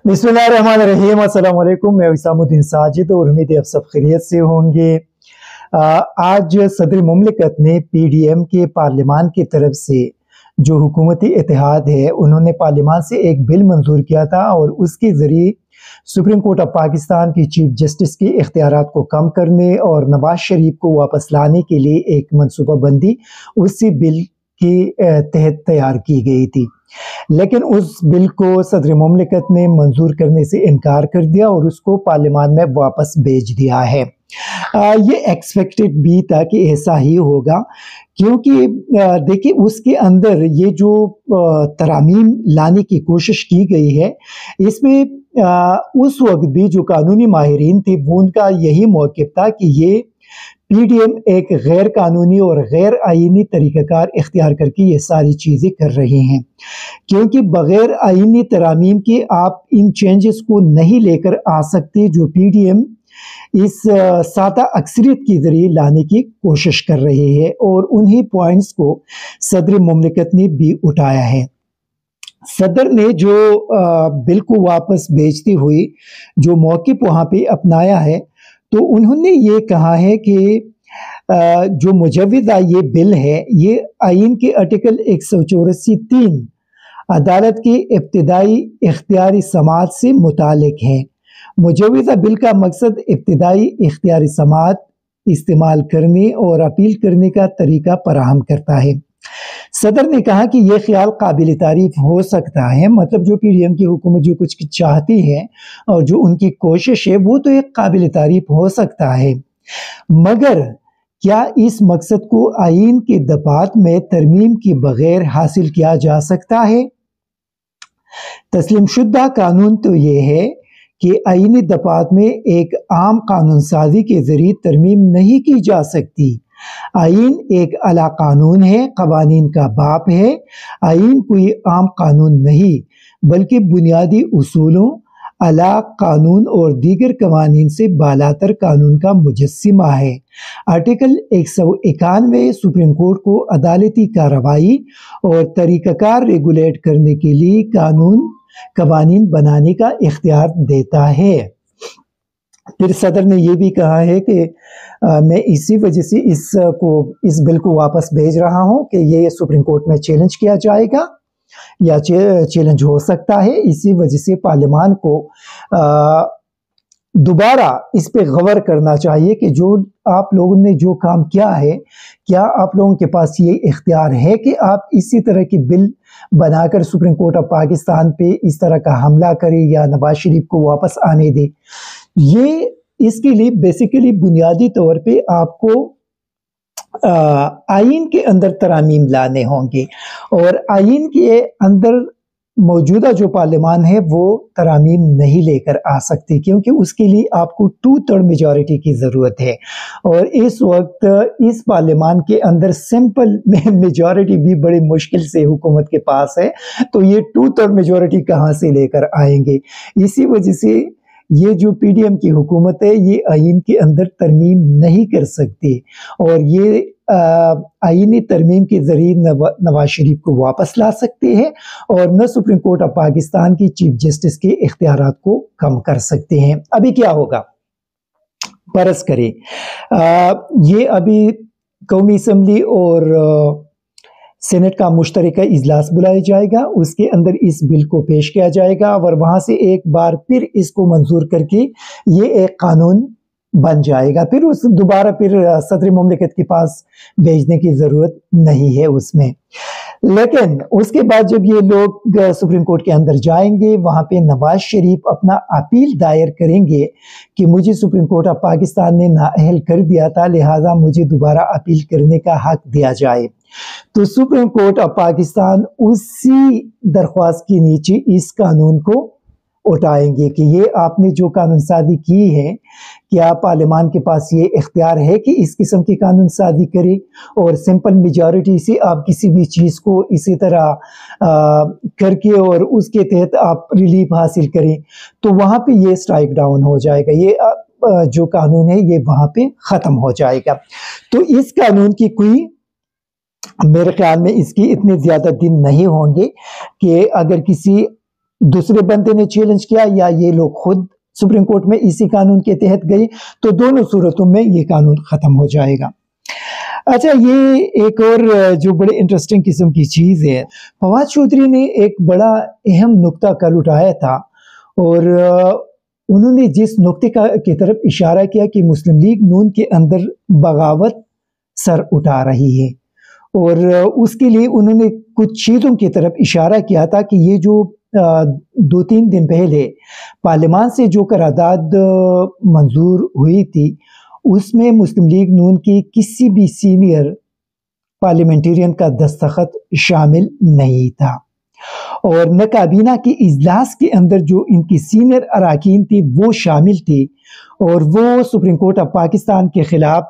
बिस्मिल्लाहिर्रहमानिर्रहीम। अस्सलाम वालेकुम। मैं इसामुद्दीन साजिद और उम्मीद है आप सब खैरियत से होंगे। आज सदर मुमलिकत ने पीडीएम के पार्लियामान की तरफ से जो हुकूमती इत्तेहाद है उन्होंने पार्लियामान से एक बिल मंजूर किया था और उसके ज़रिए सुप्रीम कोर्ट ऑफ पाकिस्तान की चीफ जस्टिस के इख्तियारात को कम करने और नवाज शरीफ को वापस लाने के लिए एक मनसूबा बंदी उसी बिल के तहत तैयार की गई थी। लेकिन उस बिल को सदर मुमलिकत ने मंजूर करने से इनकार कर दिया और उसको पार्लियामान में वापस भेज दिया है। ये एक्सपेक्टेड भी था कि ऐसा ही होगा, क्योंकि देखिए उसके अंदर ये जो तरामीम लाने की कोशिश की गई है इसमें उस वक्त भी जो कानूनी माहिरीन थे वो उनका यही मौक़िफ़ था कि ये पीडीएम एक गैर कानूनी और गैर आईनी तरीक़ाकार इख्तियार करके ये सारी चीज़ें कर रहे हैं, क्योंकि बग़ैर आईनी तरामीम के आप इन चेंजेस को नहीं लेकर आ सकते जो पीडीएम इस सादा अक्सरियत के ज़रिए लाने की कोशिश कर रहे हैं। और उन्हीं पॉइंट्स को सदर मुमलिकत ने भी उठाया है। सदर ने जो बिल को वापस भेजते हुए जो मौक़िफ़ वहाँ पे अपनाया है, तो उन्होंने ये कहा है कि जो मुजव्विज़ा ये बिल है ये आइन के आर्टिकल 184(3) अदालत के इब्तिदाई इख्तियारी समाअत से मुतालिक है। मुजव्विज़ा बिल का मकसद इब्तिदाई इख्तियारी समाअत इस्तेमाल करने और अपील करने का तरीका फराहम करता है। सदर ने कहा कि यह ख्याल काबिल तारीफ हो सकता है, मतलब जो पीडीएम की हुकूमत जो कुछ चाहती है और जो उनकी कोशिश है वो तो एक काबिल तारीफ हो सकता है, मगर क्या इस मकसद को आइन के दफात में तरमीम के बगैर हासिल किया जा सकता है? तस्लीम शुदा कानून तो ये है कि आइनी दफात में एक आम कानून साजी के ज़रिए तरमीम नहीं की जा सकती। आइन एक अला कानून है, कवानीन का बाप है। आइन कोई आम कानून नहीं बल्कि बुनियादी उसूलों, अला कानून और दीगर कवानीन से बालातर कानून का मुजस्सिमा है। आर्टिकल 191 सुप्रीम कोर्ट को अदालती कार्रवाई और तरीक़ाकार रेगुलेट करने के लिए कवानीन बनाने का इख्तियार देता है। फिर सदर ने यह भी कहा है कि मैं इसी वजह से इस बिल को वापस भेज रहा हूं कि ये सुप्रीम कोर्ट में चैलेंज किया जाएगा या चैलेंज हो सकता है। इसी वजह से पार्लियामान को दोबारा इस पे गौर करना चाहिए कि जो आप लोगों ने जो काम किया है, क्या आप लोगों के पास ये इख्तियार है कि आप इसी तरह की बिल बनाकर सुप्रीम कोर्ट ऑफ पाकिस्तान पे इस तरह का हमला करें या नवाज शरीफ को वापस आने दे। ये इसके लिए बेसिकली बुनियादी तौर पे आपको आइन के अंदर तरामीम लाने होंगे और आइन के अंदर मौजूदा जो पार्लियामान है वो तरामीम नहीं लेकर आ सकती, क्योंकि उसके लिए आपको 2/3 मेजॉरिटी की ज़रूरत है और इस वक्त इस पार्लियामान के अंदर सिंपल मेजॉरिटी भी बड़ी मुश्किल से हुकूमत के पास है, तो ये 2/3 मेजॉरिटी कहाँ से लेकर आएंगे। इसी वजह से ये जो पीडीएम की हुकूमत है ये आइन के अंदर तरमीम नहीं कर सकती और ये आइनी तरमीम के ज़रिए नवाज शरीफ को वापस ला सकते हैं और न सुप्रीम कोर्ट ऑफ पाकिस्तान की चीफ जस्टिस के इख्तियारात को कम कर सकते हैं। अभी क्या होगा, फर्ज करें ये अभी कौमी असम्बली और सेनेट का मुश्तरका इजलास बुलाया जाएगा, उसके अंदर इस बिल को पेश किया जाएगा और वहाँ से एक बार फिर इसको मंजूर करके ये एक कानून बन जाएगा। फिर उस दोबारा फिर सदर मुमलिकत के पास भेजने की ज़रूरत नहीं है उसमें। लेकिन उसके बाद जब ये लोग सुप्रीम कोर्ट के अंदर जाएंगे, वहाँ पे नवाज शरीफ अपना अपील दायर करेंगे कि मुझे सुप्रीम कोर्ट ऑफ पाकिस्तान ने नाअहल कर दिया था, लिहाजा मुझे दोबारा अपील करने का हक दिया जाए। तो सुप्रीम कोर्ट ऑफ पाकिस्तान उसी दरख्वास्त के नीचे इस कानून को उठाएंगे कि ये आपने जो कानून साजी की है, क्या पार्लियामान के पास ये इख्तियार है कि इस किस्म की कानून साजी करे और सिंपल मेजॉरिटी से आप किसी भी चीज़ को इसी तरह करके और उसके तहत आप रिलीफ हासिल करें, तो वहाँ पे ये स्ट्राइक डाउन हो जाएगा, ये जो कानून है ये वहाँ पे ख़त्म हो जाएगा। तो इस कानून की कोई मेरे ख्याल में इसकी इतने ज़्यादा दिन नहीं होंगे कि अगर किसी दूसरे बंदे ने चैलेंज किया या ये लोग खुद सुप्रीम कोर्ट में इसी कानून के तहत गए, तो दोनों सूरतों में ये कानून ख़त्म हो जाएगा। अच्छा, ये एक और जो बड़े इंटरेस्टिंग किस्म की चीज़ है, फवाद चौधरी ने एक बड़ा अहम नुक्ता कल उठाया था, और उन्होंने जिस नुक्ते की तरफ इशारा किया कि मुस्लिम लीग नून के अंदर बगावत सर उठा रही है, और उसके लिए उन्होंने कुछ चीज़ों की तरफ इशारा किया था कि ये जो 2-3 दिन पहले पार्लियामान से जो करारदाद मंजूर हुई थी, उसमें मुस्लिम लीग नून की किसी भी सीनियर पार्लियामेंटेरियन का दस्तखत शामिल नहीं था, और न काबीना के इजलास के अंदर जो इनकी सीनियर अराकीन थी वो शामिल थी, और वो सुप्रीम कोर्ट ऑफ पाकिस्तान के ख़िलाफ़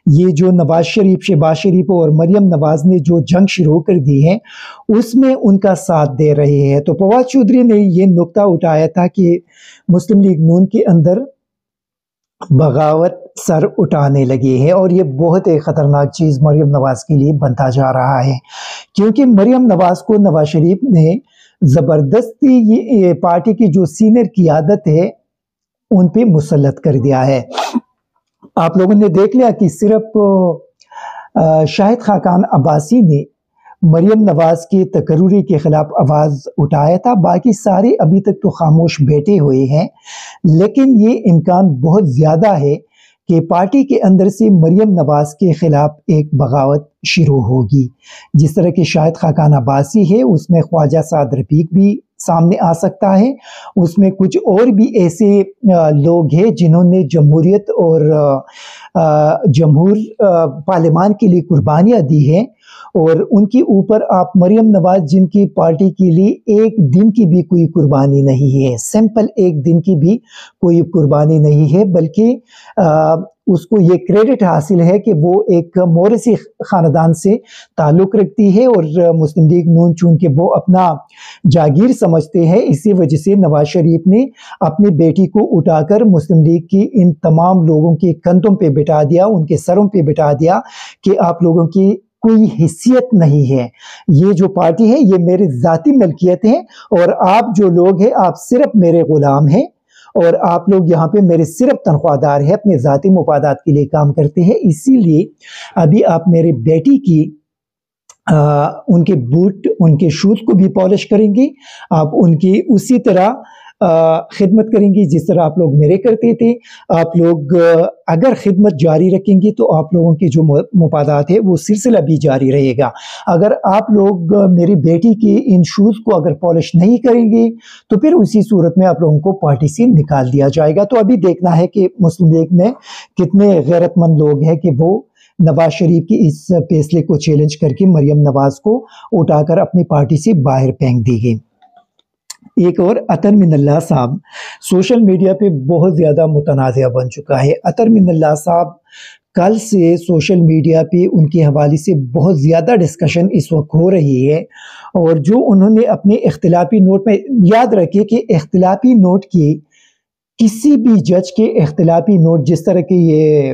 ये जो नवाज शरीफ, शहबाज शरीफ और मरियम नवाज ने जो जंग शुरू कर दी है उसमें उनका साथ दे रहे हैं। तो फवाद चौधरी ने ये नुक्ता उठाया था कि मुस्लिम लीग नून के अंदर बगावत सर उठाने लगे हैं, और ये बहुत एक ख़तरनाक चीज़ मरियम नवाज के लिए बनता जा रहा है, क्योंकि मरियम नवाज को नवाज शरीफ ने ज़बरदस्ती ये पार्टी की जो सीनियर क़ियादत है उन पे मुसल्लत कर दिया है। आप लोगों ने देख लिया कि सिर्फ शाहिद खाकान अब्बासी ने मरियम नवाज के तकर्रुरी के ख़िलाफ़ आवाज़ उठाया था, बाकी सारे अभी तक तो खामोश बैठे हुए हैं। लेकिन ये इम्कान बहुत ज़्यादा है कि पार्टी के अंदर से मरियम नवाज के ख़िलाफ़ एक बगावत शुरू होगी। जिस तरह के शाहिद खाकान अब्बासी है, उसमें ख्वाजा साद रफ़ीक भी सामने आ सकता है, उसमें कुछ और भी ऐसे लोग हैं जिन्होंने जमहूरियत और जमहूर पार्लियामान के लिए कुर्बानियाँ दी हैं, और उनके ऊपर आप मरियम नवाज जिनकी पार्टी के लिए एक दिन की भी कोई कुर्बानी नहीं है, सिंपल एक दिन की भी कोई कुर्बानी नहीं है, बल्कि उसको ये क्रेडिट हासिल है कि वो एक मोरसी ख़ानदान से ताल्लुक़ रखती है, और मुस्लिम लीग नून चूँकि वो अपना जागीर समझते हैं, इसी वजह से नवाज शरीफ ने अपनी बेटी को उठाकर मुस्लिम लीग की इन तमाम लोगों के कंधों पे बिठा दिया, उनके सरों पे बिठा दिया कि आप लोगों की कोई हैसियत नहीं है, ये जो पार्टी है ये मेरी ज़ाती मलकियत है, और आप जो लोग हैं आप सिर्फ मेरे ग़ुलाम हैं, और आप लोग यहाँ पे मेरे सिर्फ तनख्वाहदार हैं, अपने ज़ाती मुफादात के लिए काम करते हैं। इसीलिए अभी आप मेरे बेटी की उनके बूट, उनके शूज़ को भी पॉलिश करेंगे, आप उनकी उसी तरह खिदमत करेंगी जिस तरह आप लोग मेरे करते थे। आप लोग अगर खिदमत जारी रखेंगी तो आप लोगों के जो मुफादात है वो सिलसिला भी जारी रहेगा। अगर आप लोग मेरी बेटी के इन शूज़ को अगर पॉलिश नहीं करेंगे तो फिर उसी सूरत में आप लोगों को पार्टी से निकाल दिया जाएगा। तो अभी देखना है कि मुस्लिम लीग में कितने गैरतमंद लोग हैं कि वो नवाज शरीफ की इस फैसले को चैलेंज करके मरियम नवाज को उठाकर अपनी पार्टी से बाहर फेंक दी गई। एक और अतर मिनल्लाह साहब सोशल मीडिया पे बहुत ज़्यादा मुतनाज़िया बन चुका है। अतर मिनल्लाह साहब कल से सोशल मीडिया पे उनके हवाले से बहुत ज़्यादा डिस्कशन इस वक्त हो रही है, और जो उन्होंने अपने इख्तिलाफी नोट में, याद रखिए कि इख्तिलाफी नोट की किसी भी जज के इख्तिलाफी नोट जिस तरह के ये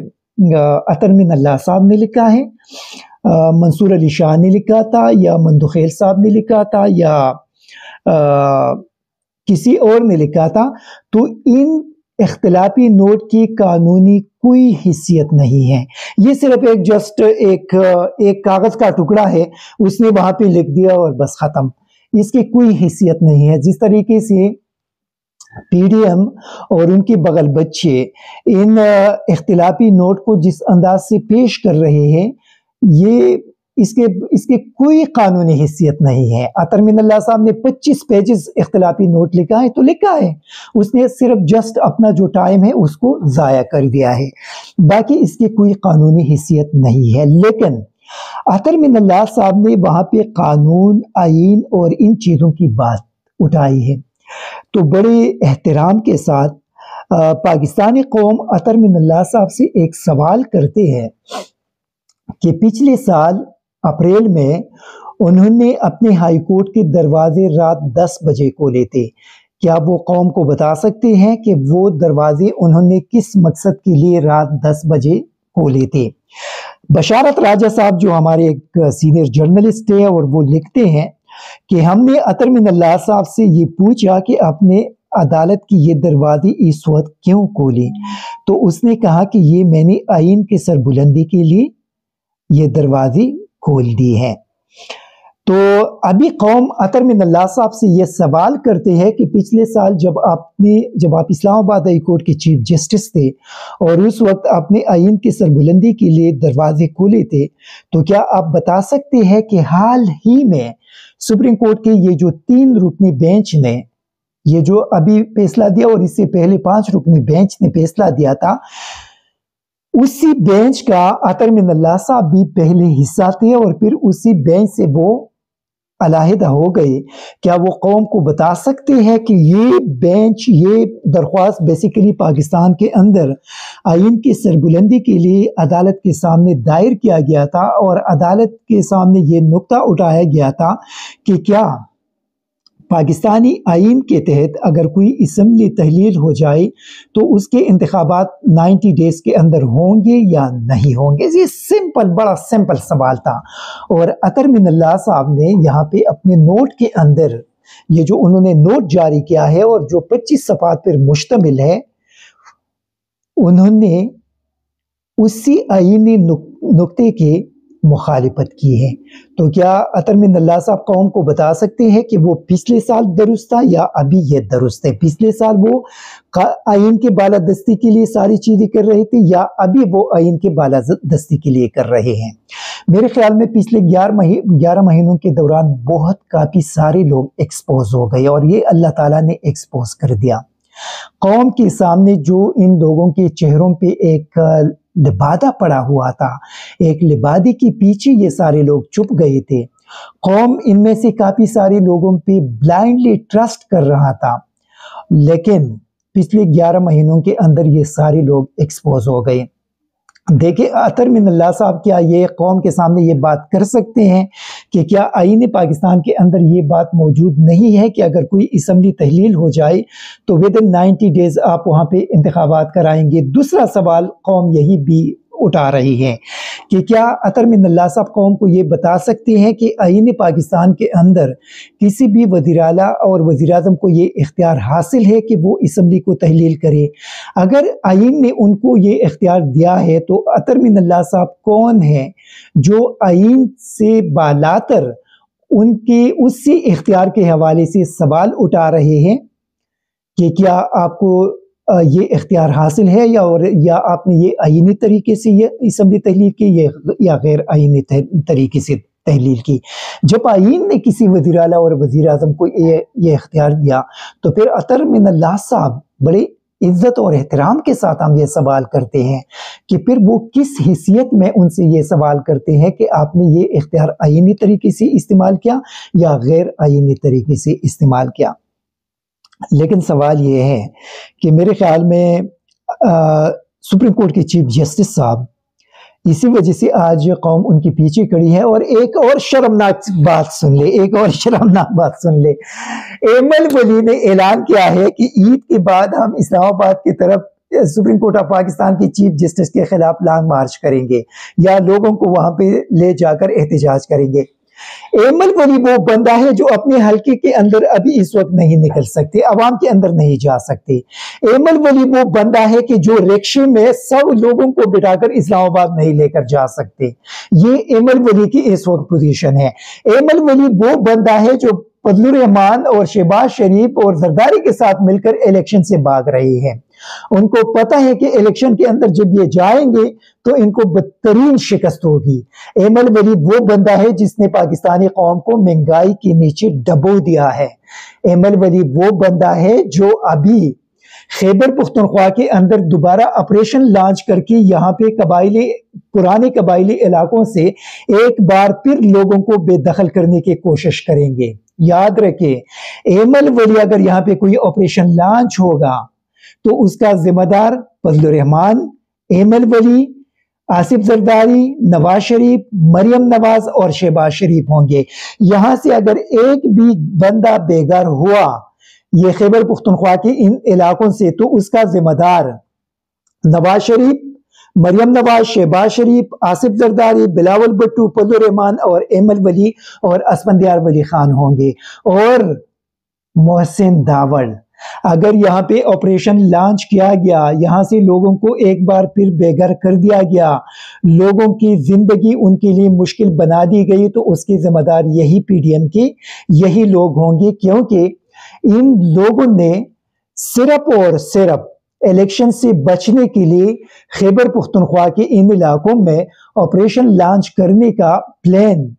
अतर मिनल्लाह साहब ने लिखा है, मंसूर अली शाह ने लिखा था, या मंदुखेल साहब ने लिखा था, या किसी और ने लिखा था, तो इन इख्तिलाफी नोट की कानूनी कोई हैसियत नहीं है। ये सिर्फ एक जस्ट एक कागज़ का टुकड़ा है, उसने वहाँ पे लिख दिया और बस ख़त्म, इसकी कोई हैसियत नहीं है। जिस तरीके से पीडीएम और उनके बगल बच्चे इन इख्तिलाफी नोट को जिस अंदाज से पेश कर रहे हैं, ये इसके कोई कानूनी हैसियत नहीं है। अतर मिनल्लाह साहब ने 25 पेजेस इख्तिलाफी नोट लिखा है तो लिखा है, उसने सिर्फ जस्ट अपना जो टाइम है उसको ज़ाया कर दिया है, बाकी इसकी कोई कानूनी हैसियत नहीं है। लेकिन अतर मिनल्लाह साहब ने वहाँ पे कानून, आईन और इन चीज़ों की बात उठाई है, तो बड़े एहतराम के साथ पाकिस्तानी कौम अतर मिनल्लाह साहब से एक सवाल करते हैं कि पिछले साल अप्रैल में उन्होंने अपने हाई कोर्ट के दरवाजे रात 10 बजे खोले थे। क्या वो कौम को बता सकते हैं कि वो दरवाजे उन्होंने किस मकसद के लिए रात 10 बजे खोले थे? बशारत राजा साहब जो हमारे एक सीनियर जर्नलिस्ट है और वो लिखते हैं, کہ ہم نے عطر من اللہ صاحب سے یہ پوچھا کہ آپ نے عدالت کی یہ دروازے اس وقت کیوں کھولے، تو اس نے کہا کہ یہ میں نے آئین کی سربلندی کے لیے یہ دروازے کھول دی ہیں۔ تو ابھی قوم عطر من اللہ صاحب سے یہ سوال کرتے ہیں کہ پچھلے سال جب آپ اسلام آباد ہائی کورٹ کے چیف جسٹس تھے اور اس وقت آپ نے آئین کی سربلندی کے لیے دروازے کھولے تھے، تو کیا آپ بتا سکتے ہیں کہ حال ہی میں سپریم کورٹ کے یہ جو 3 رکنی بینچ نے یہ جو ابھی فیصلہ دیا اور اس سے پہلے 5 رکنی بینچ نے فیصلہ دیا تھا، اسی بینچ کا عطر من اللہ صاحب بھی پہلے حصہ تھے اور پھر اسی بینچ سے وہ علیحدہ ہو گئے، کیا وہ قوم کو بتا سکتے ہیں کہ یہ بینچ، یہ درخواست بیسیکلی پاکستان کے اندر آئین کی سربلندی کے لیے عدالت کے سامنے دائر کیا گیا تھا اور عدالت کے سامنے یہ نقطہ اٹھایا گیا تھا کہ کیا پاکستانی آئین کے تحت اگر کوئی اسمبلی تحلیل ہو جائے تو اس کے انتخابات 90 ڈیز کے اندر ہوں گے یا نہیں ہوں گے؟ یہ بڑا سمپل سوال تھا، اور عطر من اللہ صاحب نے یہاں پہ اپنے نوٹ کے اندر یہ جو انہوں نے نوٹ جاری کیا ہے اور جو 25 صفحات پر مشتمل ہے، انہوں نے اسی آئینی نقطے کے مخالفت کی ہے۔ تو کیا عطر من اللہ صاحب قوم کو بتا سکتے ہیں کہ وہ پچھلے سال درست تھا یا ابھی یہ درست ہے؟ پچھلے سال وہ آئین کے بالادستی کے لیے ساری چیزیں کر رہے تھے یا ابھی وہ آئین کے بالادستی کے لیے کر رہے ہیں؟ میرے خیال میں پچھلے 11 مہینوں کے دوران کافی سارے لوگ ایکسپوز ہو گئے اور یہ اللہ تعالیٰ نے ایکسپوز کر دیا۔ قوم کے سامنے جو ان لوگوں کے چہروں پہ ایک لبادہ پڑا ہوا تھا، ایک لبادے کے پیچھے یہ سارے لوگ چھپ گئے تھے۔ قوم ان میں سے کافی سارے لوگوں پہ بلائنڈلی ٹرسٹ کر رہا تھا، لیکن پچھلے 11 مہینوں کے اندر یہ سارے لوگ ایکسپوز ہو گئے۔ دیکھیں عطر من اللہ صاحب کیا یہ قوم کے سامنے یہ بات کر سکتے ہیں کہ کیا آئین پاکستان کے اندر یہ بات موجود نہیں ہے کہ اگر کوئی اسمبلی تحلیل ہو جائے تو ودن 90 ڈیز آپ وہاں پہ انتخابات کرائیں گے؟ دوسرا سوال قوم یہی بھی اٹھا رہی ہے کہ کیا عطر من اللہ صاحب قوم کو یہ بتا سکتے ہیں کہ آئین پاکستان کے اندر کسی بھی وزیر اعلیٰ اور وزیر اعظم کو یہ اختیار حاصل ہے کہ وہ اسمبلی کو تحلیل کرے؟ اگر آئین نے ان کو یہ اختیار دیا ہے تو عطر من اللہ صاحب کون ہیں جو آئین سے بالاتر ان کے اسی اختیار کے حوالے سے سوال اٹھا رہے ہیں کہ کیا آپ کو یہ اختیار حاصل ہے یا آپ نے یہ آئینی طریقے سے یہ اسمبلی تحلیل کی یا غیر آئینی طریقے سے تحلیل کی؟ جب آئین نے کسی وزیر اعلیٰ اور وزیر اعظم کو یہ اختیار دیا تو پھر عطر من اللہ صاحب بڑے عزت اور احترام کے ساتھ ہم یہ سوال کرتے ہیں کہ پھر وہ کس حیثیت میں ان سے یہ سوال کرتے ہیں کہ آپ نے یہ اختیار آئینی طریقے سے استعمال کیا یا غیر آئینی طریقے سے استعمال کیا؟ لیکن سوال یہ ہے کہ میرے خیال میں سپریم کورٹ کے چیف جسٹس صاحب اسی وجہ سے آج قوم ان کے پیچھے کھڑی ہے۔ اور ایک اور شرمناک بات سن لے، ایمل ولی نے اعلان کیا ہے کہ عید کے بعد ہم اسلام آباد کی طرف سپریم کورٹ آف پاکستان کے چیف جسٹس کے خلاف لانگ مارچ کریں گے یا لوگوں کو وہاں پہ لے جا کر احتجاج کریں گے۔ ایمل ولی وہ بندہ ہے جو اپنے حلقے کے اندر ابھی اس وقت نہیں نکل سکتے، عوام کے اندر نہیں جا سکتے۔ ایمل ولی وہ بندہ ہے کہ جو رکشے میں 100 لوگوں کو بٹھا کر اسلام آباد نہیں لے کر جا سکتے۔ یہ ایمل ولی کی اس وقت پوزیشن ہے۔ ایمل ولی وہ بندہ ہے جو فضل الرحمان اور شہباز شریف اور زرداری کے ساتھ مل کر الیکشن سے بھاگ رہے ہیں۔ ان کو پتہ ہے کہ الیکشن کے اندر جب یہ جائیں گے تو ان کو بدترین شکست ہوگی۔ ایمل ولی وہ بندہ ہے جس نے پاکستانی قوم کو مہنگائی کے نیچے ڈبو دیا ہے۔ ایمل ولی وہ بندہ ہے جو ابھی خیبر پختونخوا کے اندر دوبارہ آپریشن لانچ کر کے یہاں پہ پرانے قبائلی علاقوں سے ایک بار پھر لوگوں کو بے دخل کرنے کی کوشش کریں گے۔ یاد رکھیں ایمل ولی اگر یہاں پہ کوئی آپریشن لانچ ہوگا تو اس کا ذمہ دار فضل الرحمان، ایمل ولی، آصف زرداری، نواز شریف، مریم نواز اور شہباز شریف ہوں گے۔ یہاں سے اگر ایک بھی بندہ بیگار ہوا یہ خیبر پختونخوا کے ان علاقوں سے تو اس کا ذمہ دار نواز شریف، मरियम नवाज, शहबाज शरीफ, आसिफ जरदारी, बिलावल भुट्टो, फजल रहमान और एमल वली और असफंदियार वली खान होंगे। और मोहसिन दावड़, अगर यहाँ पे ऑपरेशन लॉन्च किया गया, यहाँ से लोगों को एक बार फिर बेघर कर दिया गया, लोगों की जिंदगी उनके लिए मुश्किल बना दी गई, तो उसके जिम्मेदार यही पीडीएम के यही लोग होंगे, क्योंकि इन लोगों ने सिर्फ और सिर्फ इलेक्शन से बचने के लिए खैबर पुख्तनख्वा के इन इलाकों में ऑपरेशन लॉन्च करने का प्लान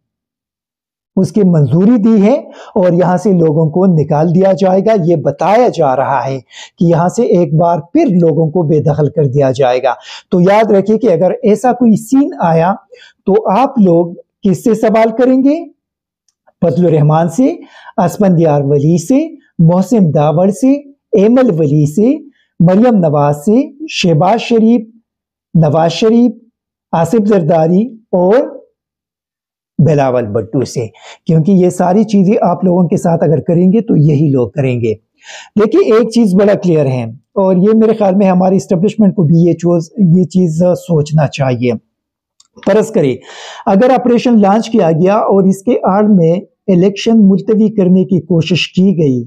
उसकी मंजूरी दी है और यहां से लोगों को निकाल दिया जाएगा। ये बताया जा रहा है कि यहां से एक बार फिर लोगों को बेदखल कर दिया जाएगा। तो याद रखिए कि अगर ऐसा कोई सीन आया तो आप लोग किससे सवाल करेंगे? फजल रहमान से, असफंदियार वली से, मोहसिन दावड़ से, एमल वली से, मरियम नवाज से, शहबाज शरीफ, नवाज शरीफ, आसिफ जरदारी और बिलावल भुट्टो से, क्योंकि ये सारी चीजें आप लोगों के साथ अगर करेंगे तो यही लोग करेंगे। देखिए एक चीज बड़ा क्लियर है और ये मेरे ख्याल में हमारी इस्टेब्लिशमेंट को भी ये चीज सोचना चाहिए। फर्ज करें अगर ऑपरेशन लॉन्च किया गया और इसके आड़ में इलेक्शन मुलतवी करने की कोशिश की गई,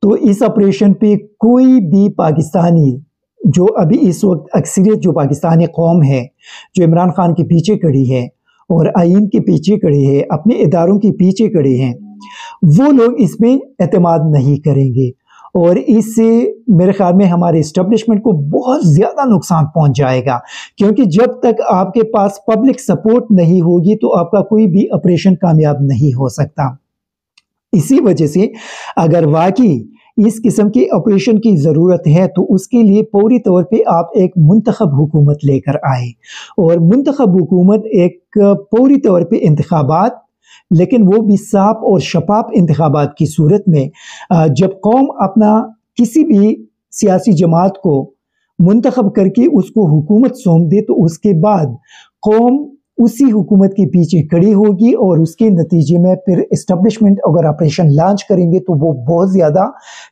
तो इस ऑपरेशन पे कोई भी पाकिस्तानी जो अभी इस वक्त अक्सरियत जो पाकिस्तानी कौम है, जो इमरान खान के पीछे खड़ी है और आइन के पीछे खड़े हैं, अपने इदारों के पीछे खड़े हैं, वो लोग इसमें एतमाद नहीं करेंगे और इससे मेरे ख्याल में हमारे इस्टेब्लिशमेंट को बहुत ज़्यादा नुकसान पहुंच जाएगा, क्योंकि जब तक आपके पास पब्लिक सपोर्ट नहीं होगी तो आपका कोई भी ऑपरेशन कामयाब नहीं हो सकता। इसी वजह से अगर वाकई इस किस्म के ऑपरेशन की ज़रूरत है तो उसके लिए पूरी तौर पे आप एक मुंतखब हुकूमत लेकर आए, और मुंतखब हुकूमत एक पूरी तौर पे इंतखाबात, लेकिन वो भी साफ और शफाफ इंतखाबात की सूरत में जब कौम अपना किसी भी सियासी जमात को मुंतखब करके उसको हुकूमत सौंप दे तो उसके बाद कौम उसी हुकूमत के पीछे खड़ी होगी और उसके नतीजे में फिर इस्टेब्लिशमेंट अगर ऑपरेशन लॉन्च करेंगे तो वो बहुत ज़्यादा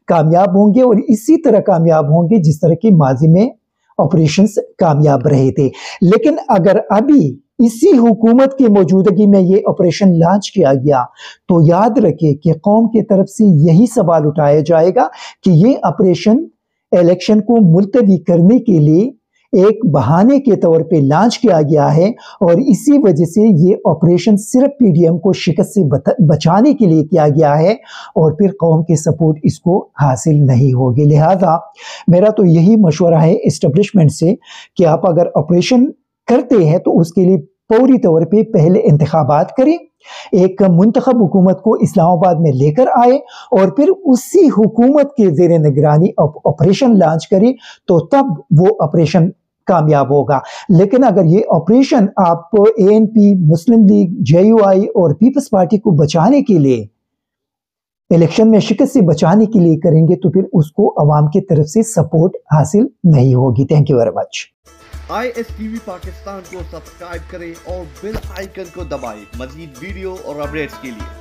कामयाब होंगे और इसी तरह कामयाब होंगे जिस तरह की माजी में ऑपरेशंस कामयाब रहे थे। लेकिन अगर अभी इसी हुकूमत की मौजूदगी में ये ऑपरेशन लॉन्च किया गया तो याद रखिए कि कौम की तरफ से यही सवाल उठाया जाएगा कि ये ऑपरेशन इलेक्शन को मुलतवी करने के लिए एक बहाने के तौर पे लॉन्च किया गया है और इसी वजह से ये ऑपरेशन सिर्फ पीडीएम को शिकस्त से बचाने के लिए किया गया है और फिर कौम के सपोर्ट इसको हासिल नहीं होगी। लिहाजा मेरा तो यही मशवरा है इस्टेब्लिशमेंट से कि आप अगर ऑपरेशन करते हैं तो उसके लिए पूरी तौर पे पहले इंतखाबात करें, एक मुंतखब हुकूमत को इस्लामाबाद में लेकर आए और फिर उसी हुकूमत के ज़ेर निगरानी ऑपरेशन लॉन्च करें, तो तब वो ऑपरेशन कामयाब होगा। लेकिन अगर ये ऑपरेशन आप एएनपी, मुस्लिम लीग, जेयूआई और पीपल्स पार्टी को बचाने के लिए, इलेक्शन में शिकस्त से बचाने के लिए करेंगे तो फिर उसको अवाम की तरफ से सपोर्ट हासिल नहीं होगी। Thank you very much. ISTV Pakistan को सब्सक्राइब करें और बेल आइकन को दबाएं मज़ीद वीडियो और अपडेट्स के लिए।